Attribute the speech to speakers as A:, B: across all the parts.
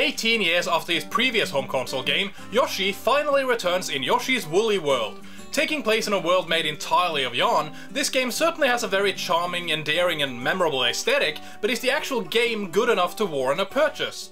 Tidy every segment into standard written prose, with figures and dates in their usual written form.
A: 18 years after his previous home console game, Yoshi finally returns in Yoshi's Woolly World. Taking place in a world made entirely of yarn, this game certainly has a very charming, endearing and memorable aesthetic, but is the actual game good enough to warrant a purchase?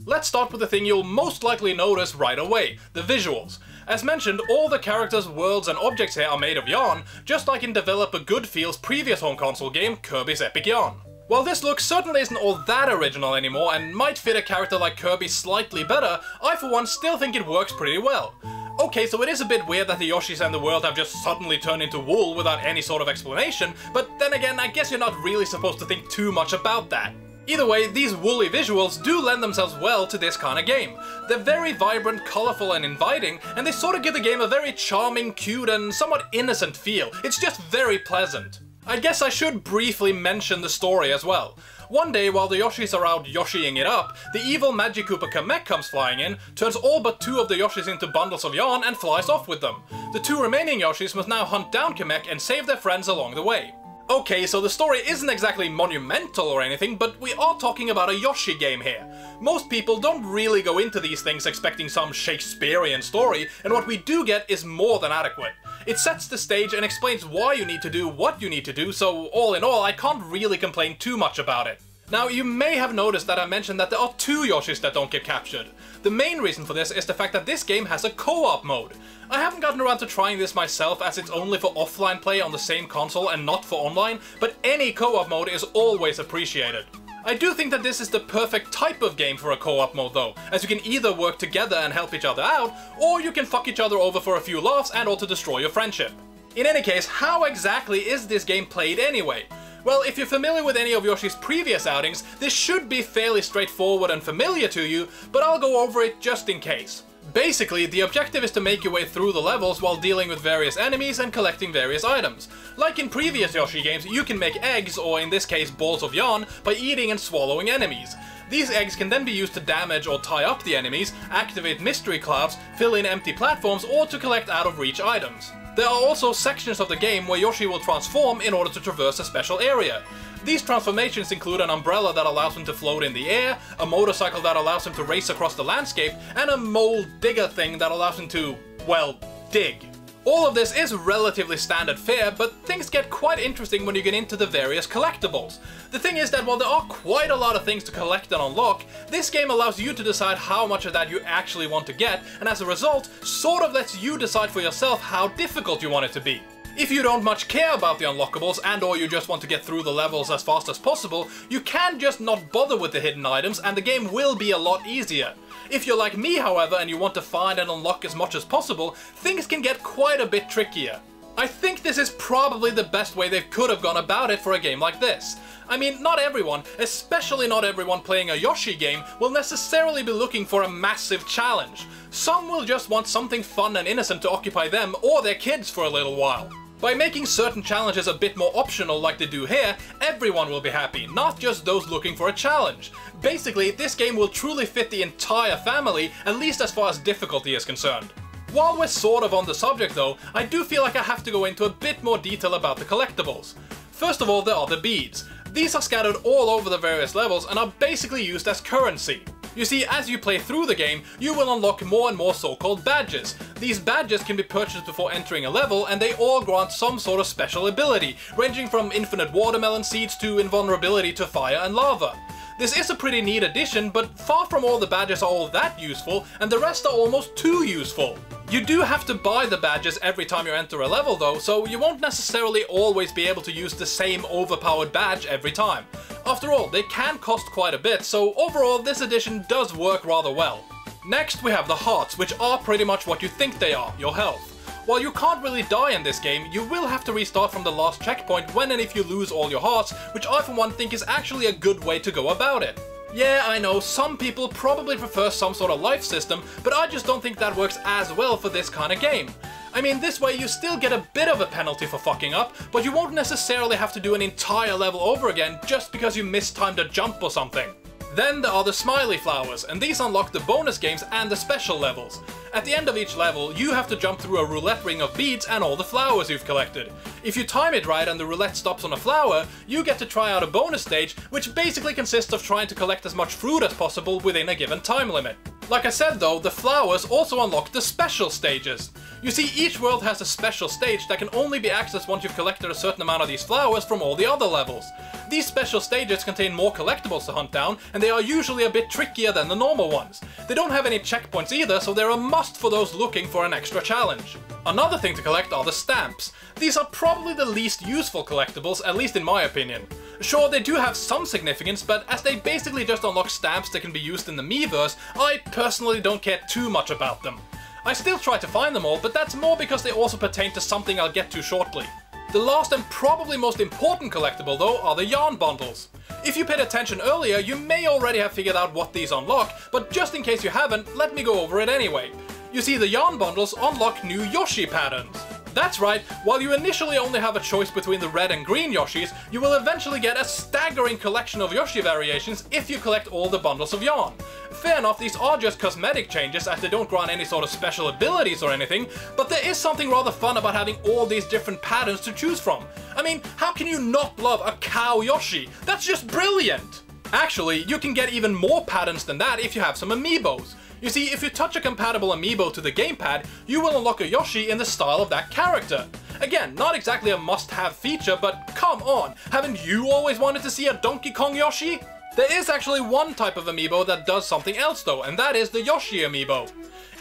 A: Let's start with the thing you'll most likely notice right away, the visuals. As mentioned, all the characters, worlds and objects here are made of yarn, just like in Developer Goodfield's previous home console game, Kirby's Epic Yarn. While this look certainly isn't all that original anymore and might fit a character like Kirby slightly better, I for one still think it works pretty well. Okay, so it is a bit weird that the Yoshis and the world have just suddenly turned into wool without any sort of explanation, but then again, I guess you're not really supposed to think too much about that. Either way, these woolly visuals do lend themselves well to this kind of game. They're very vibrant, colourful and inviting, and they sort of give the game a very charming, cute and somewhat innocent feel. It's just very pleasant. I guess I should briefly mention the story as well. One day, while the Yoshis are out Yoshiing it up, the evil Magikoopa Kamek comes flying in, turns all but 2 of the Yoshis into bundles of yarn and flies off with them. The 2 remaining Yoshis must now hunt down Kamek and save their friends along the way. Okay, so the story isn't exactly monumental or anything, but we are talking about a Yoshi game here. Most people don't really go into these things expecting some Shakespearean story, and what we do get is more than adequate. It sets the stage and explains why you need to do what you need to do, so all in all, I can't really complain too much about it. Now, you may have noticed that I mentioned that there are 2 Yoshis that don't get captured. The main reason for this is the fact that this game has a co-op mode. I haven't gotten around to trying this myself as it's only for offline play on the same console and not for online, but any co-op mode is always appreciated. I do think that this is the perfect type of game for a co-op mode though, as you can either work together and help each other out, or you can fuck each other over for a few laughs and or to destroy your friendship. In any case, how exactly is this game played anyway? Well, if you're familiar with any of Yoshi's previous outings, this should be fairly straightforward and familiar to you, but I'll go over it just in case. Basically, the objective is to make your way through the levels while dealing with various enemies and collecting various items. Like in previous Yoshi games, you can make eggs, or in this case balls of yarn, by eating and swallowing enemies. These eggs can then be used to damage or tie up the enemies, activate mystery clouds, fill in empty platforms, or to collect out-of-reach items. There are also sections of the game where Yoshi will transform in order to traverse a special area. These transformations include an umbrella that allows him to float in the air, a motorcycle that allows him to race across the landscape, and a mole digger thing that allows him to, well, dig. All of this is relatively standard fare, but things get quite interesting when you get into the various collectibles. The thing is that while there are quite a lot of things to collect and unlock, this game allows you to decide how much of that you actually want to get, and as a result, sort of lets you decide for yourself how difficult you want it to be. If you don't much care about the unlockables and or you just want to get through the levels as fast as possible, you can just not bother with the hidden items and the game will be a lot easier. If you're like me, however, and you want to find and unlock as much as possible, things can get quite a bit trickier. I think this is probably the best way they could have gone about it for a game like this. I mean, not everyone, especially not everyone playing a Yoshi game, will necessarily be looking for a massive challenge. Some will just want something fun and innocent to occupy them or their kids for a little while. By making certain challenges a bit more optional like they do here, everyone will be happy, not just those looking for a challenge. Basically, this game will truly fit the entire family, at least as far as difficulty is concerned. While we're sort of on the subject though, I do feel like I have to go into a bit more detail about the collectibles. First of all, there are the beads. These are scattered all over the various levels and are basically used as currency. You see, as you play through the game, you will unlock more and more so-called badges. These badges can be purchased before entering a level, and they all grant some sort of special ability, ranging from infinite watermelon seeds to invulnerability to fire and lava. This is a pretty neat addition, but far from all the badges are all that useful, and the rest are almost too useful. You do have to buy the badges every time you enter a level though, so you won't necessarily always be able to use the same overpowered badge every time. After all, they can cost quite a bit, so overall this edition does work rather well. Next we have the hearts, which are pretty much what you think they are, your health. While you can't really die in this game, you will have to restart from the last checkpoint when and if you lose all your hearts, which I for one think is actually a good way to go about it. Yeah, I know, some people probably prefer some sort of life system, but I just don't think that works as well for this kind of game. I mean, this way you still get a bit of a penalty for fucking up, but you won't necessarily have to do an entire level over again just because you mistimed a jump or something. Then there are the smiley flowers, and these unlock the bonus games and the special levels. At the end of each level, you have to jump through a roulette ring of beads and all the flowers you've collected. If you time it right and the roulette stops on a flower, you get to try out a bonus stage, which basically consists of trying to collect as much fruit as possible within a given time limit. Like I said though, the flowers also unlock the special stages. You see, each world has a special stage that can only be accessed once you've collected a certain amount of these flowers from all the other levels. These special stages contain more collectibles to hunt down, and they are usually a bit trickier than the normal ones. They don't have any checkpoints either, so they're a must for those looking for an extra challenge. Another thing to collect are the stamps. These are probably the least useful collectibles, at least in my opinion. Sure, they do have some significance, but as they basically just unlock stamps that can be used in the Miiverse, I personally don't care too much about them. I still try to find them all, but that's more because they also pertain to something I'll get to shortly. The last and probably most important collectible though are the yarn bundles. If you paid attention earlier, you may already have figured out what these unlock, but just in case you haven't, let me go over it anyway. You see, the yarn bundles unlock new Yoshi patterns. That's right, while you initially only have a choice between the red and green Yoshis, you will eventually get a staggering collection of Yoshi variations if you collect all the bundles of yarn. Fair enough, these are just cosmetic changes as they don't grant any sort of special abilities or anything, but there is something rather fun about having all these different patterns to choose from. I mean, how can you not love a cow Yoshi? That's just brilliant! Actually, you can get even more patterns than that if you have some Amiibos. You see, if you touch a compatible Amiibo to the gamepad, you will unlock a Yoshi in the style of that character. Again, not exactly a must-have feature, but come on, haven't you always wanted to see a Donkey Kong Yoshi? There is actually one type of Amiibo that does something else though, and that is the Yoshi Amiibo.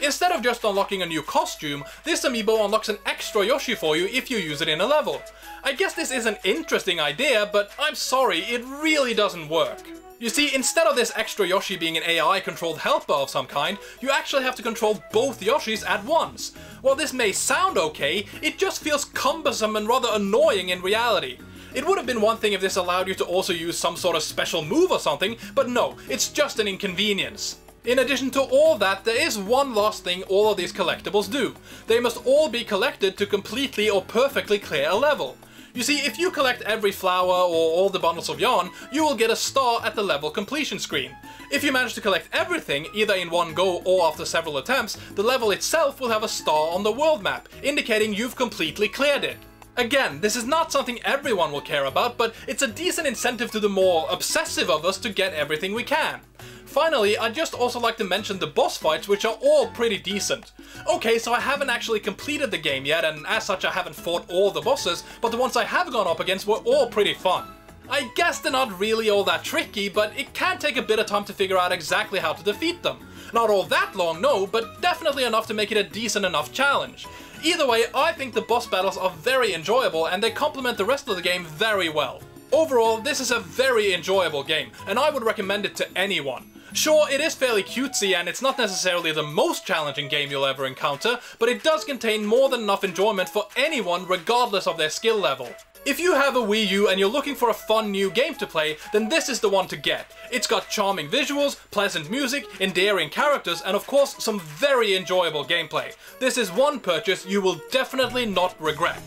A: Instead of just unlocking a new costume, this Amiibo unlocks an extra Yoshi for you if you use it in a level. I guess this is an interesting idea, but I'm sorry, it really doesn't work. You see, instead of this extra Yoshi being an AI-controlled helper of some kind, you actually have to control both Yoshis at once. While this may sound okay, it just feels cumbersome and rather annoying in reality. It would have been one thing if this allowed you to also use some sort of special move or something, but no, it's just an inconvenience. In addition to all that, there is one last thing all of these collectibles do. They must all be collected to completely or perfectly clear a level. You see, if you collect every flower or all the bundles of yarn, you will get a star at the level completion screen. If you manage to collect everything, either in one go or after several attempts, the level itself will have a star on the world map, indicating you've completely cleared it. Again, this is not something everyone will care about, but it's a decent incentive to the more obsessive of us to get everything we can. Finally, I'd just also like to mention the boss fights, which are all pretty decent. Okay, so I haven't actually completed the game yet, and as such I haven't fought all the bosses, but the ones I have gone up against were all pretty fun. I guess they're not really all that tricky, but it can take a bit of time to figure out exactly how to defeat them. Not all that long, no, but definitely enough to make it a decent enough challenge. Either way, I think the boss battles are very enjoyable and they complement the rest of the game very well. Overall, this is a very enjoyable game, and I would recommend it to anyone. Sure, it is fairly cutesy and it's not necessarily the most challenging game you'll ever encounter, but it does contain more than enough enjoyment for anyone regardless of their skill level. If you have a Wii U and you're looking for a fun new game to play, then this is the one to get. It's got charming visuals, pleasant music, endearing characters, and of course some very enjoyable gameplay. This is one purchase you will definitely not regret.